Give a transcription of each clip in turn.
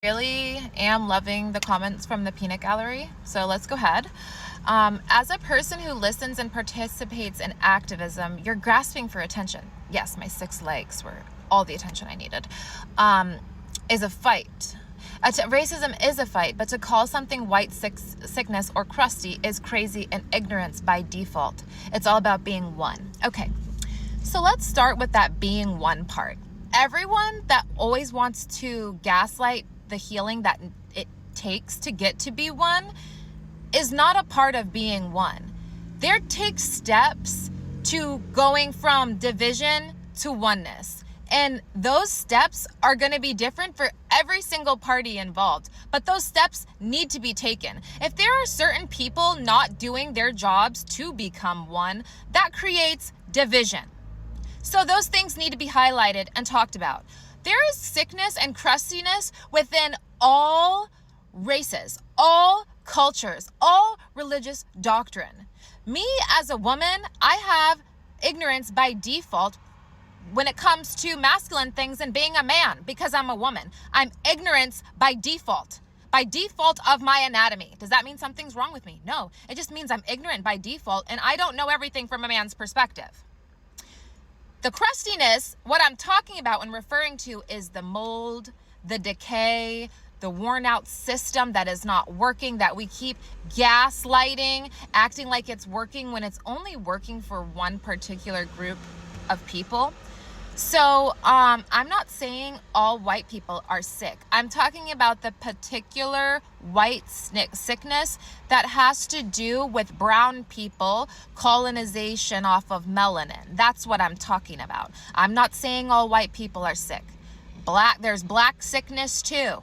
really am loving the comments from the peanut gallery, so let's go ahead. As a person who listens and participates in activism, you're grasping for attention. Yes, my 6 likes were all the attention I needed. Is a fight. Racism is a fight, but to call something white sickness or crusty is crazy and ignorance by default. It's all about being one. Okay, so let's start with that being one part. Everyone that always wants to gaslight the healing that it takes to get to be one is not a part of being one. There takes steps to going from division to oneness. And those steps are going to be different for every single party involved. But those steps need to be taken. If there are certain people not doing their jobs to become one, that creates division. So those things need to be highlighted and talked about. There is sickness and crustiness within all races, all cultures, all religious doctrine. Me as a woman, I have ignorance by default when it comes to masculine things and being a man because I'm a woman. I'm ignorance by default of my anatomy. Does that mean something's wrong with me? No, it just means I'm ignorant by default and I don't know everything from a man's perspective. The crustiness, what I'm talking about when referring to is the mold, the decay, the worn out system that is not working, that we keep gaslighting, acting like it's working when it's only working for one particular group of people. So I'm not saying all white people are sick. I'm talking about the particular white sickness that has to do with brown people, colonization off of melanin. That's what I'm talking about. I'm not saying all white people are sick. There's black sickness too.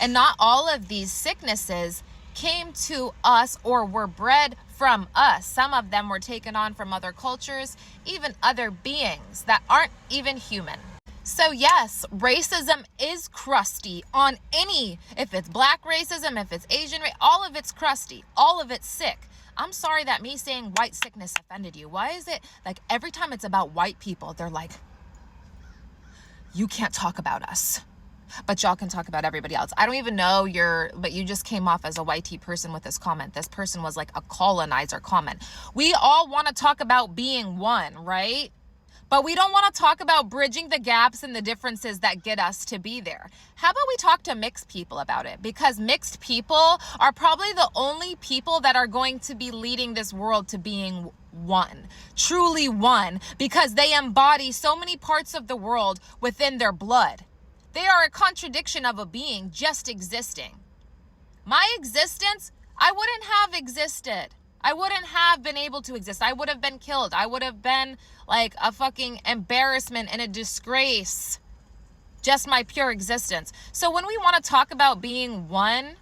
And not all of these sicknesses came to us or were bred from us. Some of them were taken on from other cultures, even other beings that aren't even human. So yes, racism is crusty on if it's black racism, if it's Asian, all of it's crusty, all of it's sick. I'm sorry that me saying white sickness offended you. Why is it like every time it's about white people, they're like, you can't talk about us, but y'all can talk about everybody else. I don't even know but you just came off as a white person with this comment. This person was like a colonizer comment. We all want to talk about being one, right? But we don't want to talk about bridging the gaps and the differences that get us to be there. How about we talk to mixed people about it? Because mixed people are probably the only people that are going to be leading this world to being one, truly one, because they embody so many parts of the world within their blood. They are a contradiction of a being just existing. My existence, I wouldn't have existed. I wouldn't have been able to exist. I would have been killed. I would have been like a fucking embarrassment and a disgrace. Just my pure existence. So when we want to talk about being one,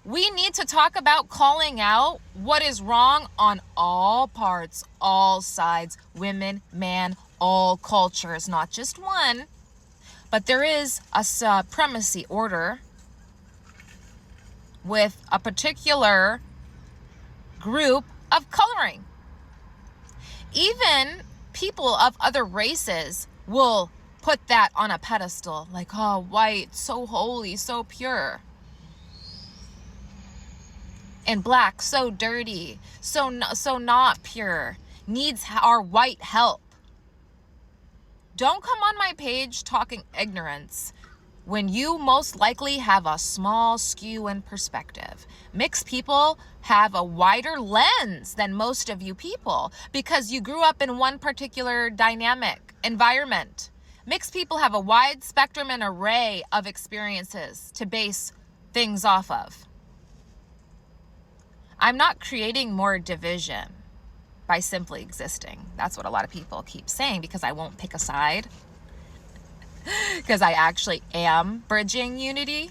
we need to talk about calling out what is wrong on all parts, all sides, women, man, all cultures, not just one. But there is a supremacy order with a particular group of coloring. Even people of other races will put that on a pedestal, like, oh, white, so holy, so pure. And black, so dirty, so not pure, needs our white help. Don't come on my page talking ignorance when you most likely have a small skew in perspective. Mixed people have a wider lens than most of you people because you grew up in one particular dynamic environment. Mixed people have a wide spectrum and array of experiences to base things off of. I'm not creating more division by simply existing. That's what a lot of people keep saying because I won't pick a side. Because I actually am bridging unity.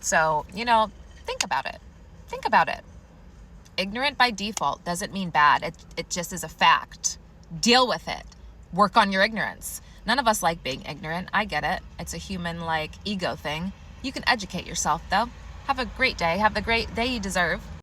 So, think about it. Think about it. Ignorant by default doesn't mean bad. It just is a fact. Deal with it. Work on your ignorance. None of us like being ignorant. I get it. It's a human ego thing. You can educate yourself though. Have a great day. Have the great day you deserve.